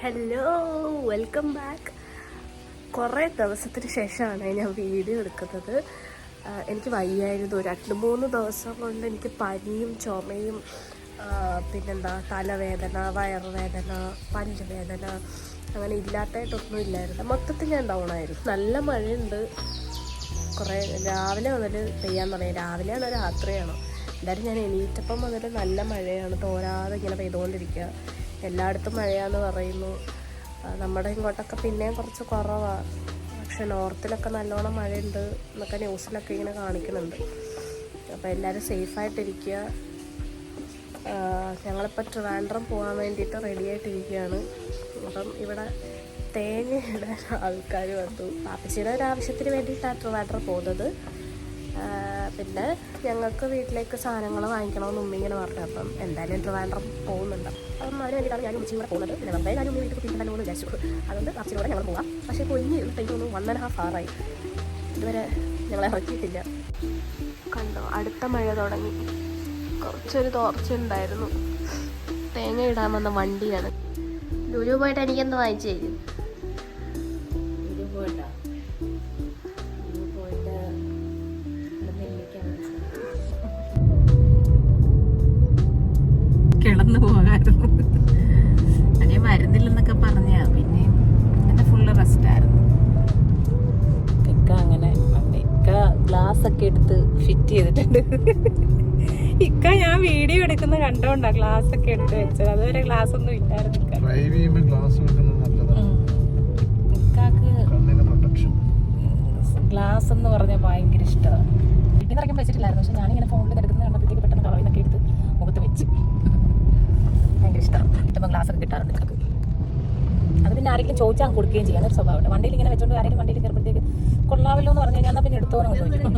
Hello, welcome back. കുറേ ദിവസത്തിന് ശേഷമാണ് ഞാൻ വീഡിയോ എടുക്കുന്നത്. എനിക്ക് വയ്യായിരുന്നു. 2-3 ദിവസം കൊണ്ട് എനിക്ക് പനിയും ചുമയും പിന്നെന്താ തലവേദന, വയറുവേദന, പല്ലുവേദന, അങ്ങനെ ഇല്ലാത്തതായിട്ടൊന്നും ഇല്ലായിരുന്നു. മൊത്തത്തിൽ ഞാൻ ഡൗണായിരുന്നു. നല്ല മഴയുണ്ട്. കുറേ രാവിലെ മുതൽ പെയ്യാൻ തുടങ്ങി. രാവിലെയാണോ രാത്രിയാണോ എന്തായാലും ഞാൻ എണീറ്റപ്പം മുതൽ നല്ല മഴയാണ്. തോരാതെ ഇങ്ങനെ പെയ്തുകൊണ്ടിരിക്കുക. എല്ലായിടത്തും മഴയാന്ന് പറയുന്നു. നമ്മുടെ ഇങ്ങോട്ടൊക്കെ പിന്നെയും കുറച്ച് കുറവാണ്. പക്ഷെ നോർത്തിലൊക്കെ നല്ലോണം മഴയുണ്ട് എന്നൊക്കെ ന്യൂസിലൊക്കെ ഇങ്ങനെ കാണിക്കുന്നുണ്ട്. അപ്പോൾ എല്ലാവരും സേഫായിട്ടിരിക്കുക. ഞങ്ങളിപ്പോൾ ട്രിവാൻഡ്രം പോകാൻ വേണ്ടിയിട്ട് റെഡി ആയിട്ടിരിക്കുകയാണ്. അപ്പം ഇവിടെ തേങ്ങ ഇടാൻ ആൾക്കാർ വന്നു. പാപ്പച്ചിയുടെ ഒരു ആവശ്യത്തിന് വേണ്ടിയിട്ടാണ് ട്രിവാൻഡ്രം പോകുന്നത്. പിന്നെ ഞങ്ങൾക്ക് വീട്ടിലേക്ക് സാധനങ്ങൾ വാങ്ങിക്കണമെന്ന് ഉമ്മ ഇങ്ങനെ പറഞ്ഞു. അപ്പം എന്തായാലും ട്രിവാൻഡ്രം പോകുന്നുണ്ട്. അപ്പം അതിന് വേണ്ടിയിട്ടാണ് ഞാൻ ഉമ്മച്ചിയും കൂടെ പോകുന്നത്. പിന്നെ വെറുതെ ഞാൻ ഉമ്മ വീട്ടിൽ പിന്നല്ലോ എന്ന് വിചാരിച്ചു. അതുകൊണ്ട് പാപ്പച്ചിയോടെ ഞങ്ങൾ പോകാം. പക്ഷേ കൊഞ്ഞ് എനിക്ക് തോന്നുന്നു 1.5 hour ഇതുവരെ ഞങ്ങളെ ഇറക്കിയിട്ടില്ല. കണ്ടോ, അടുത്ത മഴ തുടങ്ങി. കുറച്ചൊരു തോർച്ചയുണ്ടായിരുന്നു. തേങ്ങ ഇടാൻ വന്ന വണ്ടിയാണ്. ലുലു പോയിട്ട് എനിക്കെന്ത് വാങ്ങിച്ചു തരും? കിടന്നു പോകായിരുന്നു. അങ്ങനെ വരുന്നില്ലെന്നൊക്കെ പറഞ്ഞ പിന്നെ അങ്ങനെ ഫുള്ള് റെസ്റ്റായിരുന്നു. ഇക്ക അങ്ങനെ ഇക്ക ഗ്ലാസ് ഒക്കെ എടുത്ത് ഫിറ്റ് ചെയ്തിട്ടുണ്ട്. ഇക്ക ഞാൻ വീഡിയോ എടുക്കുന്ന കണ്ടോണ്ടാ ഗ്ലാസ് ഒക്കെ എടുത്ത് വെച്ചത്. അതുവരെ ഗ്ലാസ് ഒന്നും ഇല്ലായിരുന്നു. ഗ്ലാസ് എന്ന് പറഞ്ഞാൽ ഭയങ്കര ഇഷ്ടമാണ്. വീട്ടിൽ നിന്ന് ഇറങ്ങി വെച്ചിട്ടില്ലായിരുന്നു. പക്ഷെ ഞാനിങ്ങനെ ഫോണിൽ എടുക്കുന്നത് കണ്ടപ്പോഴത്തേക്ക് പെട്ടെന്ന് കളവിന്നൊക്കെ എടുത്ത് മുഖത്ത് വെച്ച്. ഭയങ്കര ഇഷ്ടമാണ്. കിട്ടുമ്പോൾ ഗ്ലാസ് ഒക്കെ കിട്ടാറുണ്ട് നിങ്ങൾക്ക്. അത് പിന്നെ ആരെങ്കിലും ചോദിച്ചാൽ കൊടുക്കുകയും ചെയ്യാൻ ഒരു സ്വഭാവമുണ്ട്. വണ്ടിയിൽ ഇങ്ങനെ വെച്ചോണ്ട് ആരെങ്കിലും വണ്ടിയിൽ കയറുമ്പോഴത്തേക്ക് കൊള്ളാമല്ലോ എന്ന് പറഞ്ഞു കഴിഞ്ഞാൽ പിന്നെ എടുത്തോന്ന് ചോദിക്കും.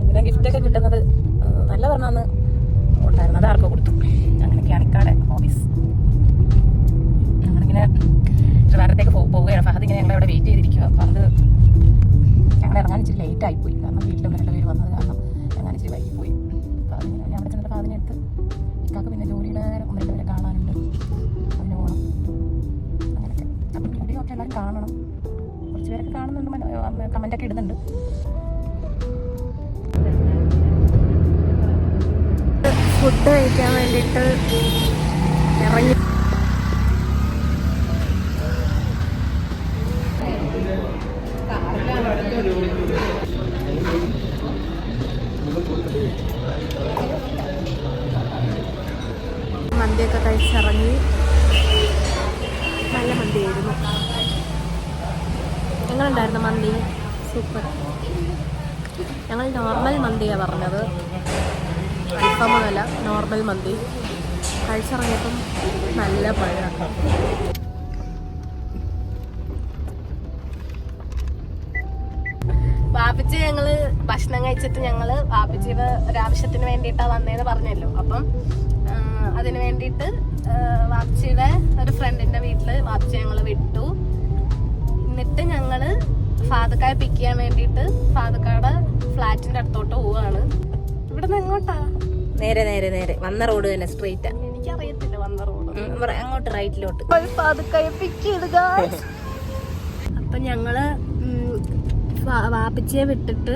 ഇങ്ങനെ ഗിഫ്റ്റൊക്കെ കിട്ടുന്നത് നല്ല പറഞ്ഞാന്ന് ഉണ്ടായിരുന്നു. അത് ആർക്കോ കൊടുത്തു. അങ്ങനെയൊക്കെയാണ് ഇക്കാടെ ഹോബീസ്. നമ്മളിങ്ങനെ ട്രിവാൻഡ്രത്തേക്ക് പോവുകയാണ്. ഫഹദ് ഇങ്ങനെ ഞങ്ങളെ അവിടെ വെയിറ്റ് ചെയ്തിരിക്കുക. അപ്പം അത് ഞങ്ങൾ ഇറങ്ങാൻ ഇച്ചിരി ലേറ്റ് ആയിപ്പോയി. കാരണം വീട്ടിൽ 2 പേര് വന്നത് കാരണം ഇറങ്ങാൻ ഇച്ചിരി വൈകിപ്പോയി. അപ്പോൾ അതിങ്ങനെ ഞാൻ അവിടെ ചെന്നിട്ട് ഫഹദിനെടുത്ത് ഇക്കാക്ക് പിന്നെ ജോലിയുടെ 2 പേരെ കാണാനുണ്ട്. അതിന് പോകണം. അങ്ങനെയൊക്കെ. അപ്പം വീഡിയോ ഒക്കെ എല്ലാവരും കാണണം. കുറച്ച് പേരൊക്കെ കാണുന്നുണ്ട്, കമൻ്റൊക്കെ ഇടുന്നുണ്ട്. ഫുഡ് കഴിക്കാൻ വേണ്ടിയിട്ട് ഇറങ്ങി. മന്തിയൊക്കെ കഴിച്ചിറങ്ങി. നല്ല മന്തിയായിരുന്നു. എങ്ങനെയുണ്ടായിരുന്നു മന്തി? സൂപ്പർ. ഞങ്ങൾ നോർമൽ മന്തിയാണ് പറഞ്ഞത്, അൽഫാമൊന്നുമല്ല, നോർമൽ മന്തി. കഴിച്ചിറങ്ങിയപ്പം നല്ല മഴ. വാപ്പിച്ച് ഞങ്ങള് ഭക്ഷണം കഴിച്ചിട്ട് ഞങ്ങള് വാപ്പിച്ചിയുടെ ഒരാവശ്യത്തിന് വേണ്ടിയിട്ടാണ് വന്നതെന്ന് പറഞ്ഞല്ലോ. അപ്പം അതിന് വേണ്ടിയിട്ട് വാപ്പിച്ചിയുടെ ഒരു ഫ്രണ്ടിന്റെ വീട്ടില് വാപ്പിച്ചി ഞങ്ങള് വിട്ടു. എന്നിട്ട് ഞങ്ങള് ഫാദക്കായ പിക്ക് ചെയ്യാൻ വേണ്ടിയിട്ട് ഫാദക്കായുടെ ഫ്ലാറ്റിന്റെ അടുത്തോട്ട് പോവാണ്. ഇവിടെ നിന്ന് എങ്ങോട്ടാ? നേരെ നേരെ നേരെ വന്ന റോഡ് തന്നെ, സ്ട്രെയിറ്റാ. എനിക്കറിയത്തില്ല വന്ന റോഡ്. അങ്ങോട്ട് റൈറ്റിലോട്ട്. ഫാദക്കായ പിക്ക് ചെയ്ത്. അപ്പൊ ഞങ്ങള് വാപ്പിച്ചയെ വിട്ടിട്ട്,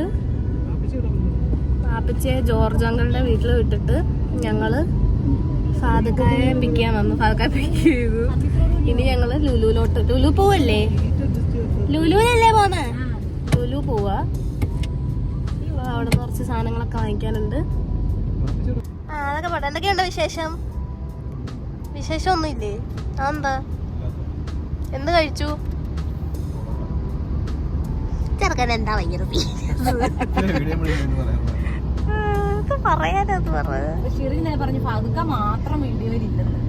വാപ്പിച്ചയെ ജോർജ് അങ്കിളുടെ വീട്ടിൽ വിട്ടിട്ട് ഞങ്ങള് ഫാദക്കായെ പിക്ക് ചെയ്യാൻ വന്നു. ഫാദക്കായ പിക്ക് ചെയ്തു. ഇനി ഞങ്ങള് ലുലുലോട്ട്. ലുലു പോവല്ലേ? ലുലുവിലല്ലേ പോന്നെ? ലുലു പോവാ. അവിടെ കുറച്ച് സാധനങ്ങളൊക്കെ വാങ്ങിക്കാനുണ്ട്. അതൊക്കെ പോട്ടെ. എന്തൊക്കെയുണ്ട് വിശേഷം? വിശേഷം ഒന്നുമില്ലേ? എന്താ, എന്ത് കഴിച്ചു? ചെറുക്കൻ എന്താ ഭയങ്കര പറയാനത് പറഞ്ഞു. ഫാദുക്ക മാത്രം വീഡിയോയിലില്ലെന്ന്.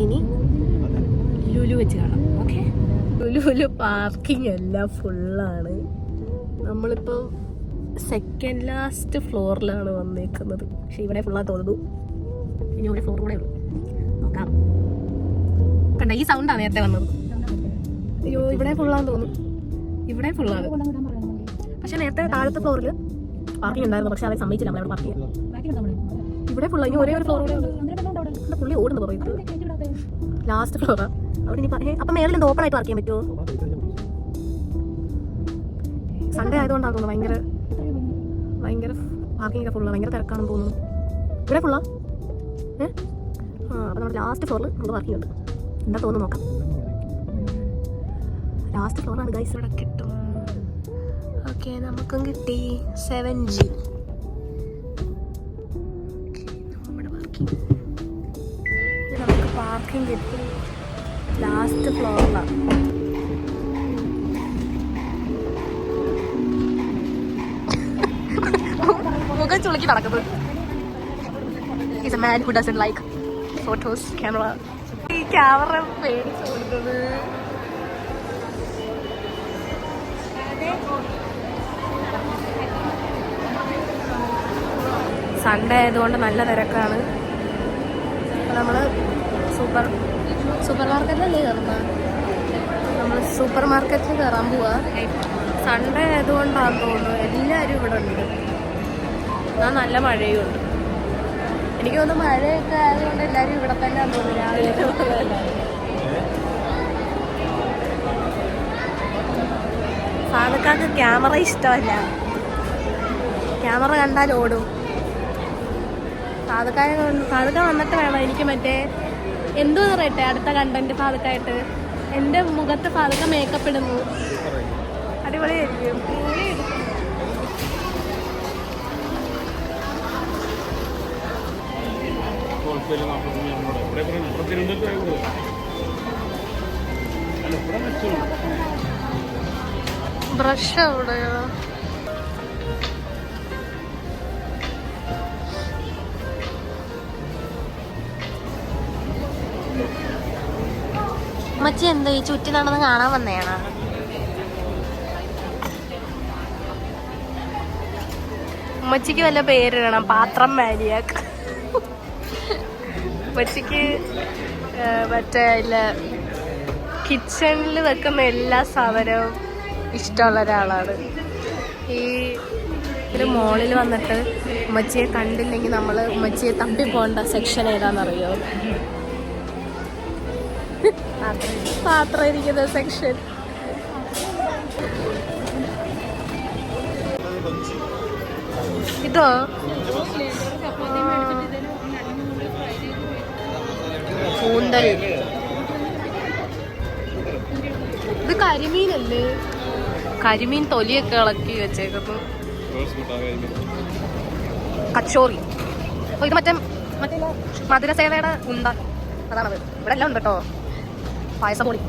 ഇനി ലുലു വെച്ച് കാണാം. ഓക്കെ. ലുലു പാർക്കിംഗ് എല്ലാം ഫുള്ളാണ്. നമ്മളിപ്പോൾ സെക്കൻഡ് ലാസ്റ്റ് ഫ്ലോറിലാണ് വന്നേക്കുന്നത്. പക്ഷെ ഇവിടെ ഫുള്ളാ തോന്നുന്നു. ഇനി ഒരു ഫ്ലോർ കൂടെ ഉള്ളൂ. നോക്കാം. കണ്ട, ഈ സൗണ്ടാണ് നേരത്തെ വന്നത്. അയ്യോ, ഇവിടെ ഫുള്ളാന്ന് തോന്നുന്നു. ഇവിടെ ഫുള്ളാണ്. പക്ഷെ നേരത്തെ താഴത്തെ ഫ്ലോറിൽ പാർക്കിംഗ് ഉണ്ടായിരുന്നു. പക്ഷെ അവർ സമ്മതിച്ചില്ല നമ്മളെ പാർക്ക് ചെയ്യാൻ. ഇവിടെ ഫുള്ളാ. ഇനി ഒരേ ഒരു ഫ്ലോർ കൂടെ ഉണ്ട്. പുള്ളി ഓടുന്നു പറയും. ലാസ്റ്റ് ഫ്ലോറാ അവിടെ. ഇനി അപ്പം മേളിൽ എന്ത് ഓപ്പൺ ആയിട്ട് വർക്ക് ചെയ്യാൻ പറ്റുമോ? സൺഡേ ആയതുകൊണ്ടാണ് തോന്നുന്നു ഭയങ്കര ഭയങ്കര പാർക്കിംഗ് ഒക്കെ ഫുള്ളാണ്. ഭയങ്കര തിരക്കാണെന്ന് തോന്നുന്നു. ഇവിടെ ഫുള്ളാ. അപ്പം നമ്മുടെ ലാസ്റ്റ് ഫ്ലോറിൽ നമുക്ക് പാർക്കിംഗ് ഉണ്ട്. എന്താ തോന്നുന്നു നോക്കാം. ലാസ്റ്റ് ഫ്ലോറാണ് ഗൈസ്. ഇവിടെ കിട്ടും. ഓക്കെ, നമുക്കും കിട്ടി 7G. നമുക്ക് പാർക്കിംഗ് കിട്ടി ലാസ്റ്റ് ഫ്ലോറിലാണ്. മുഖം ചുളുക്കി നടക്കുന്നത്. He's a man who doesn't like photos, camera. ഈ ക്യാമറ പേടിച്ചു കൊടുത്തത്. സൺഡേ ആയതുകൊണ്ട് നല്ല തിരക്കാണ്. നമ്മൾ സൂപ്പർ മാർക്കറ്റിലല്ലേ കയറുന്നത്? നമ്മൾ സൂപ്പർ മാർക്കറ്റിൽ കയറാൻ പോവാ. സൺഡേ ആയതുകൊണ്ടാണെന്ന് തോന്നുന്നു എല്ലാവരും ഇവിടെ ഉണ്ട്. എന്നാൽ നല്ല മഴയും ഉണ്ട്. എനിക്ക് തോന്നുന്നു മഴയൊക്കെ ആയതുകൊണ്ട് എല്ലാവരും ഇവിടെ തന്നെ തോന്നുന്നു. രാവിലെ സാധക്കാർക്ക് ക്യാമറ ഇഷ്ടമല്ല. ക്യാമറ കണ്ടാൽ ഓടും. സാധക വന്നിട്ട് വേണം എനിക്ക് മറ്റേ എന്തോ പറയട്ടെ അടുത്ത കണ്ടന്റ് സാധക്കായിട്ട്. എൻ്റെ മുഖത്ത് സാധക മേക്കപ്പ് ഇടുന്നു. അടിപൊളിയായിരിക്കും. ബ്രഷ് എവിടെയോ? മച്ചി എന്താ ഈ ചുറ്റി നടന്ന് കാണാൻ വന്നേണ? ഉമ്മച്ചിക്ക് വല്ല പേരിടണം. പാത്രം മാനിയാക്ക്. ഉമ്മച്ചിക്ക് മറ്റേ ഇല്ല കിച്ചണിൽ വെക്കുന്ന എല്ലാ സാധനവും ഇഷ്ടമുള്ള ഒരാളാണ്. ഈ ഒരു മോളിൽ വന്നിട്ട് ഉമ്മച്ചിയെ കണ്ടില്ലെങ്കിൽ നമ്മൾ ഉമ്മച്ചിയെ തപ്പിപ്പോണ്ട സെക്ഷൻ ഏതാണെന്നറിയോ? പാത്രം ഇരിക്കുന്ന സെക്ഷൻ. ഇതോ കൂന്തൽ. ഇത് കരിമീനല്ലേ? കരിമീൻ തൊലിയൊക്കെ ഇളക്കി വെച്ചേക്കുന്നു. കച്ചോറി. അപ്പൊ ഇത് മറ്റേ മധുരസേവയുടെ ഉണ്ട. അതാണത്. ഇവിടെ എല്ലാം ഉണ്ട് കേട്ടോ. പായസപ്പൊടി.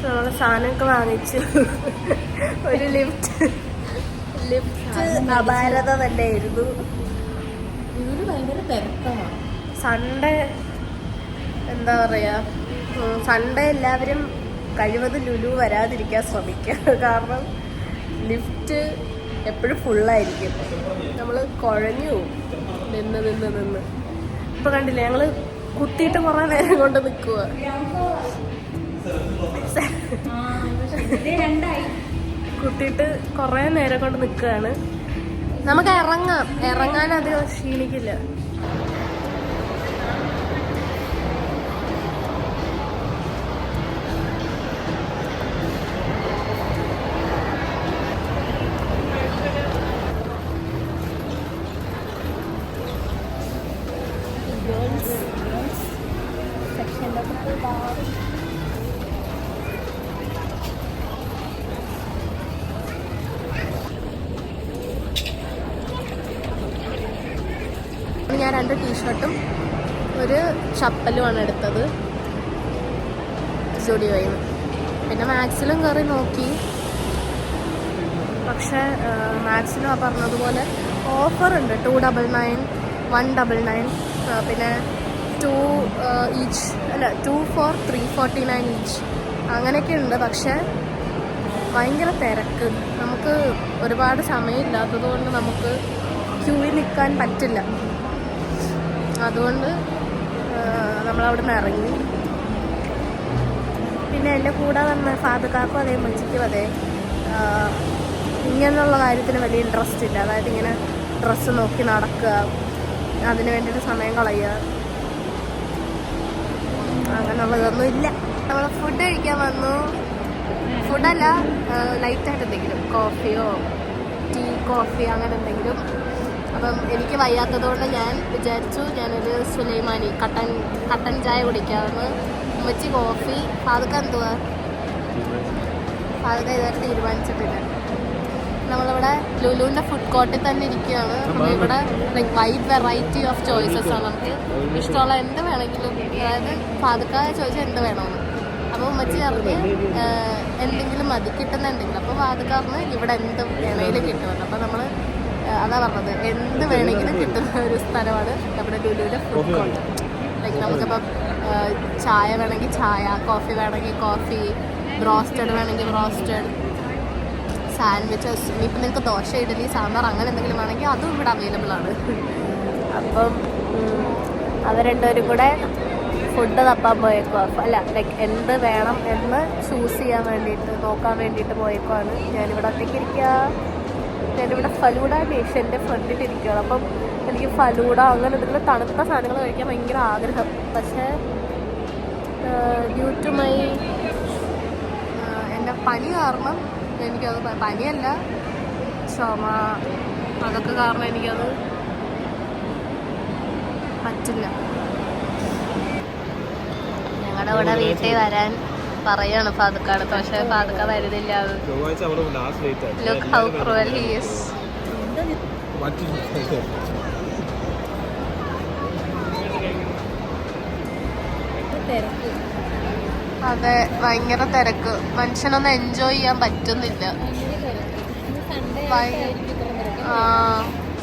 നമ്മള് സാധനമൊക്കെ വാങ്ങിച്ചു. ഒരു ലിഫ്റ്റ് അപാരത തന്നെയായിരുന്നു. സൺഡേ എന്താ പറയാ, സൺഡേ എല്ലാവരും കഴിവതും ലുലു വരാതിരിക്കാൻ ശ്രമിക്കുക. കാരണം ലിഫ്റ്റ് എപ്പോഴും ഫുള്ളായിരിക്കും. നമ്മൾ കുഴഞ്ഞു നിന്ന്. ഇപ്പൊ കണ്ടില്ലേ, ഞങ്ങള് കുത്തിയിട്ട് കുറെ നേരം കൊണ്ട് നിൽക്കുക. കുത്തിയിട്ട് കുറെ നേരം കൊണ്ട് നിൽക്കുകയാണ്. നമുക്ക് ഇറങ്ങാൻ അധികം ക്ഷീണിക്കില്ല. ഞാൻ 2 ടീഷർട്ടും ഒരു ചപ്പലുമാണ് എടുത്തത് സ്റ്റുഡിയോയിൽ നിന്ന്. പിന്നെ മാക്സിലും കയറി നോക്കി. പക്ഷേ മാക്സിലും ആ പറഞ്ഞതുപോലെ ഓഫറുണ്ട്. 299, 199, പിന്നെ 2 ഈച്ച് അല്ല 2 for 349 ഈച്ച് അങ്ങനെയൊക്കെ ഉണ്ട്. പക്ഷേ ഭയങ്കര തിരക്ക്. നമുക്ക് ഒരുപാട് സമയമില്ലാത്തത് കൊണ്ട് നമുക്ക് ക്യൂവിൽ നിൽക്കാൻ പറ്റില്ല. അതുകൊണ്ട് നമ്മളവിടെ നിന്ന് ഇറങ്ങി. പിന്നെ എൻ്റെ കൂടെ വന്ന ഫാദുക്കാർക്കും അതേ മച്ചിക്കും അതെ ഇങ്ങനെയുള്ള കാര്യത്തിന് വലിയ ഇൻട്രസ്റ്റ് ഇല്ല. അതായത് ഇങ്ങനെ ഡ്രസ്സ് നോക്കി നടക്കുക, അതിന് വേണ്ടിയിട്ട് സമയം കളയുക, അങ്ങനെയുള്ളതൊന്നും ഇല്ല. നമ്മൾ ഫുഡ് കഴിക്കാൻ വന്നു. ഫുഡല്ല, ലൈറ്റായിട്ട് എന്തെങ്കിലും കോഫിയോ ടീ കോഫി അങ്ങനെ എന്തെങ്കിലും. അപ്പം എനിക്ക് വയ്യാത്തതുകൊണ്ട് ഞാൻ വിചാരിച്ചു ഞാനൊരു സുലൈമാനി കട്ടൻ ചായ കുടിക്കാമെന്ന്. ഉമ്മച്ചി കോഫി. അതൊക്കെ എന്തുവാ അതൊക്കെ ഇതുവരെ തീരുമാനിച്ചിട്ടില്ല. നമ്മളിവിടെ ലുലുവിൻ്റെ ഫുഡ് കോർട്ടിൽ തന്നെ ഇരിക്കുകയാണ്. അപ്പോൾ ഇവിടെ like wide variety of choices ആണ്. നമുക്ക് ഇഷ്ടമുള്ള എന്ത് വേണമെങ്കിലും, അതായത് പാതുക്ക ചോദിച്ചാൽ എന്ത് വേണമെന്ന്. അപ്പോൾ ഉമ്മച്ചി പറഞ്ഞ് എന്തെങ്കിലും മതി, കിട്ടുന്ന എന്തെങ്കിലും. അപ്പോൾ പാതുക്ക പറഞ്ഞ് ഇവിടെ എന്ത് വേണമെങ്കിലും കിട്ടുമല്ലോ. അപ്പോൾ നമ്മൾ അതാ പറഞ്ഞത്, എന്ത് വേണമെങ്കിലും കിട്ടുന്ന ഒരു സ്ഥലമാണ് നമ്മുടെ ലുലുവിൻ്റെ ഫുഡ് കോർട്ട്. ലൈക്ക് നമുക്കിപ്പോൾ ചായ വേണമെങ്കിൽ ചായ, കോഫി വേണമെങ്കിൽ കോഫി, ബ്രോസ്റ്റഡ് വേണമെങ്കിൽ ബ്രോസ്റ്റഡ്, സാൻഡ്വിച്ചസ്, ഇപ്പം നിങ്ങൾക്ക് ദോശ, ഇഡലി, സാമ്പാർ അങ്ങനെ എന്തെങ്കിലും വേണമെങ്കിൽ അതും ഇവിടെ അവൈലബിൾ ആണ്. അപ്പം അവർ രണ്ടുപേരും കൂടെ ഫുഡ് തപ്പാൻ പോയേക്കോ, അല്ല ലൈക്ക് എന്ത് വേണം എന്ന് ചൂസ് ചെയ്യാൻ വേണ്ടിയിട്ട് നോക്കാൻ വേണ്ടിയിട്ട് പോയേക്കുവാണ്. ഞാനിവിടെ ഒറ്റയ്ക്ക് ഇരിക്കുക. ഞാനിവിടെ ഫലൂഡ നേഷൻ്റെ ഫ്രണ്ടിലിരിക്കുകയാണ്. അപ്പം എനിക്ക് ഫലൂഡ അങ്ങനെ എന്തെങ്കിലും തണുത്ത സാധനങ്ങൾ കഴിക്കാൻ ഭയങ്കര ആഗ്രഹം. പക്ഷേ ഡ്യൂ ടു മൈ എൻ്റെ പനി കാരണം എനിക്കത്, പനിയല്ല ചുമ, അതൊക്കെ കാരണം എനിക്കത് പറ്റില്ല. ഞങ്ങളുടെ ഇവിടെ വീട്ടിൽ വരാൻ പറയാണ് ഫാദുക്കാണ്, പക്ഷെ ഫാദുക്ക വരുന്നില്ല. Look how cruel he is. അതെ, ഭയങ്കര തിരക്ക്. മനുഷ്യനൊന്നും എൻജോയ് ചെയ്യാൻ പറ്റുന്നില്ല.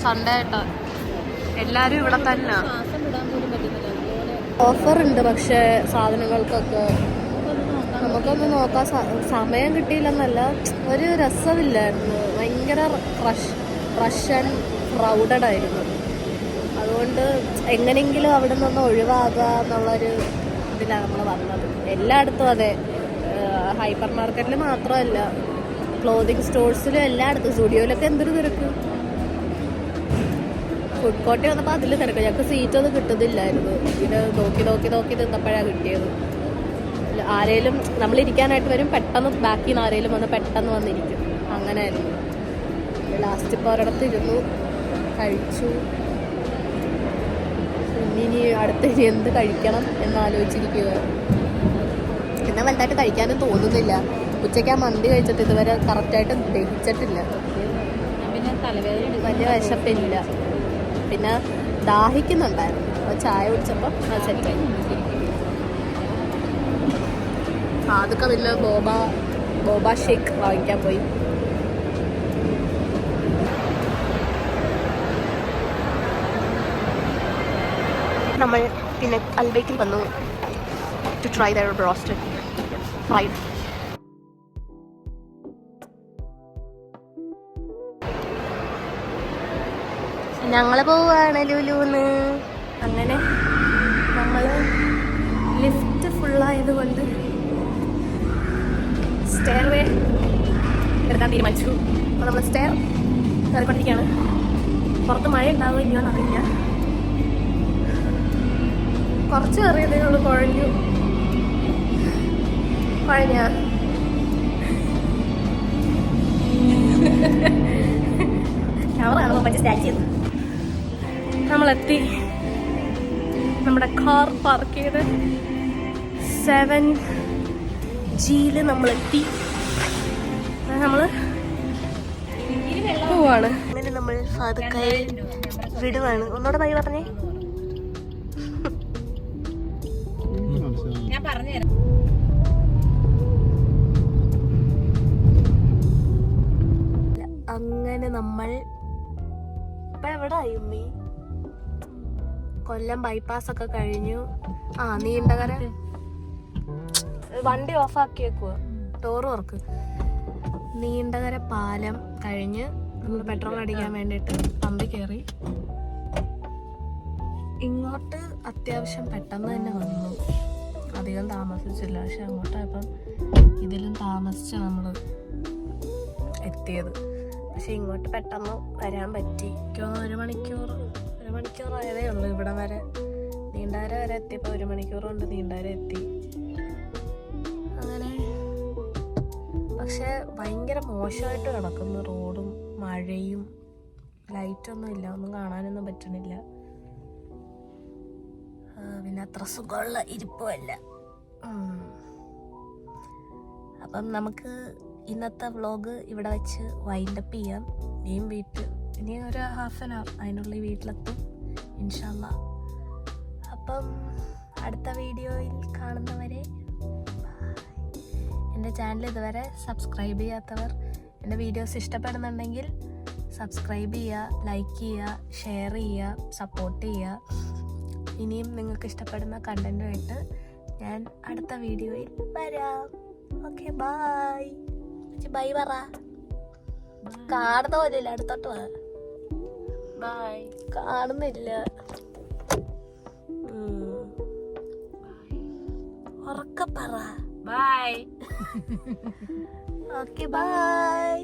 സൺഡേ ആയിട്ടാ എല്ലാരും ഇവിടെ തന്നെ. ഓഫർ ഉണ്ട് പക്ഷെ സാധനങ്ങൾക്കൊക്കെ നമുക്കൊന്ന് നോക്കാൻ സമയം കിട്ടിയില്ലെന്നല്ല, ഒരു രസമില്ലായിരുന്നു. ഭയങ്കര റഷ് ആൻഡ് ക്രൗഡഡ് ആയിരുന്നു. അതുകൊണ്ട് എങ്ങനെയെങ്കിലും അവിടെ നിന്ന് ഒഴിവാകുക എന്നുള്ളൊരു ഇതിലാണ് നമ്മൾ വന്നത്. എല്ലായിടത്തും അതെ, ഹൈപ്പർ മാർക്കറ്റിൽ മാത്രമല്ല, ക്ലോത്തിങ് സ്റ്റോഴ്സിലും എല്ലായിടത്തും, സ്റ്റുഡിയോയിലൊക്കെ എന്തൊരു തിരക്ക്. ഫുഡ് കോർട്ടിൽ വന്നപ്പോൾ അതിൽ തിരക്ക്. ഞങ്ങൾക്ക് സീറ്റൊന്നും കിട്ടുന്നില്ലായിരുന്നു. ഇത് നോക്കി നിന്നപ്പോഴാണ് കിട്ടിയത്. ആരേലും നമ്മളിരിക്കാനായിട്ട് വരും, പെട്ടെന്ന് ബാക്കിൽ നിന്ന് ആരേലും വന്ന് പെട്ടെന്ന് വന്നിരിക്കും. അങ്ങനെയായിരുന്നു. ലാസ്റ്റ് ഇപ്പോൾ ഒരിടത്ത് ഇരുന്നു, കഴിച്ചു. ഇനി അടുത്ത് എന്ത് കഴിക്കണം എന്നാലോചിച്ചിരിക്കുക. എന്നാൽ വലുതായിട്ട് കഴിക്കാനും തോന്നുന്നില്ല. ഉച്ചയ്ക്ക് ആ മന്തി കഴിച്ചിട്ട് ഇതുവരെ കറക്റ്റായിട്ട് ദഹിച്ചിട്ടില്ല. പിന്നെ തലവേദന, വലിയ വിശപ്പില്ല. പിന്നെ ദാഹിക്കുന്നുണ്ടായിരുന്നു. അപ്പോൾ ചായ കുടിച്ചപ്പോൾ അത് സെറ്റായി. അതൊക്കെ പിന്നെ ബോബ ഷേക്ക് വാങ്ങിക്കാൻ പോയി. നമ്മൾ പിന്നെ അൽബൈക്കിൽ വന്നു to try their broasted fried. ഞങ്ങൾ പോവാണ് ലുലുന്ന്. അങ്ങനെ നമ്മൾ ലിഫ്റ്റ് ഫുള്ളായത് കൊണ്ട് സ്റ്റെയർവേ എടുക്കാൻ തീരുമാനിച്ചു. അപ്പോൾ നമ്മൾ സ്റ്റെയർ കയറിക്കൊണ്ടിരിക്കുകയാണ്. പുറത്ത് മഴ ഉണ്ടാവുമോ ഇല്ലയോ എന്നറിയില്ല. കുറച്ച് കയറിയതേ ഉള്ളൂ. കുഴഞ്ഞ ക്യാമറ പറ്റി സ്റ്റാച്ച്. നമ്മളെത്തി. നമ്മുടെ കാർ പാർക്ക് ചെയ്ത് 7G നമ്മളെത്തി. നമ്മൾ പോവാണ്. അങ്ങനെ നമ്മൾ ഫാദുക്കയെ വിടുവാണ്. ഒന്നോടെ ബൈ പറഞ്ഞേ. ഞാൻ പറഞ്ഞുതരാം. അങ്ങനെ നമ്മൾ ഇപ്പൊ എവിടായി ഉമ്മി? കൊല്ലം ബൈപ്പാസ് ഒക്കെ കഴിഞ്ഞു. നീണ്ടകര വണ്ടി ഓഫാക്കിയേക്കുക, ഡോറ് തുറക്ക്. നീണ്ടകര പാലം കഴിഞ്ഞ് നമ്മൾ പെട്രോൾ അടിക്കാൻ വേണ്ടിയിട്ട് പമ്പിൽ കയറി. ഇങ്ങോട്ട് അത്യാവശ്യം പെട്ടെന്ന് തന്നെ വന്നു, അധികം താമസിച്ചില്ല. പക്ഷെ അങ്ങോട്ടായപ്പം ഇതിലും താമസിച്ചാണ് നമ്മൾ എത്തിയത്. പക്ഷെ ഇങ്ങോട്ട് പെട്ടെന്ന് വരാൻ പറ്റി. ഒരു മണിക്കൂർ ആയതേ ഉള്ളൂ. ഇവിടെ വരെ നീണ്ടാര വരെ എത്തിയപ്പോൾ 1 മണിക്കൂർ കൊണ്ട് നീണ്ടാര എത്തി. അങ്ങനെ പക്ഷെ ഭയങ്കര മോശമായിട്ട് കിടക്കുന്നു റോഡും, മഴയും, ലൈറ്റൊന്നും ഇല്ല, ഒന്നും കാണാനൊന്നും പറ്റണില്ല. പിന്നെ അത്ര സുഖമുള്ള ഇരിപ്പുമല്ല. അപ്പം നമുക്ക് ഇന്നത്തെ വ്ളോഗ് ഇവിടെ വെച്ച് വൈൻഡപ്പ് ചെയ്യാം. ഇനി ഒരു ഹാഫ് ആൻ അവർ അതിനുള്ളിൽ വീട്ടിലെത്തും ഇൻഷാ അല്ലാ. അപ്പം അടുത്ത വീഡിയോയിൽ കാണുന്നവരെ എൻ്റെ ചാനൽ ഇതുവരെ സബ്സ്ക്രൈബ് ചെയ്യാത്തവർ എൻ്റെ വീഡിയോസ് ഇഷ്ടപ്പെടുന്നുണ്ടെങ്കിൽ സബ്സ്ക്രൈബ് ചെയ്യുക, ലൈക്ക് ചെയ്യുക, ഷെയർ ചെയ്യുക, സപ്പോർട്ട് ചെയ്യുക. ഇനിയും നിങ്ങൾക്ക് ഇഷ്ടപ്പെടുന്ന കണ്ടൻറ്റുമായിട്ട് ഞാൻ അടുത്ത വീഡിയോയിൽ വരാം. Okay, by. ബൈ പറ. കാണുന്ന പോലെയില്ല, അടുത്തോട്ട് വാ. ബൈ. കാണുന്നില്ല. ഉറക്കെ പറ. ബൈ. Okay, by.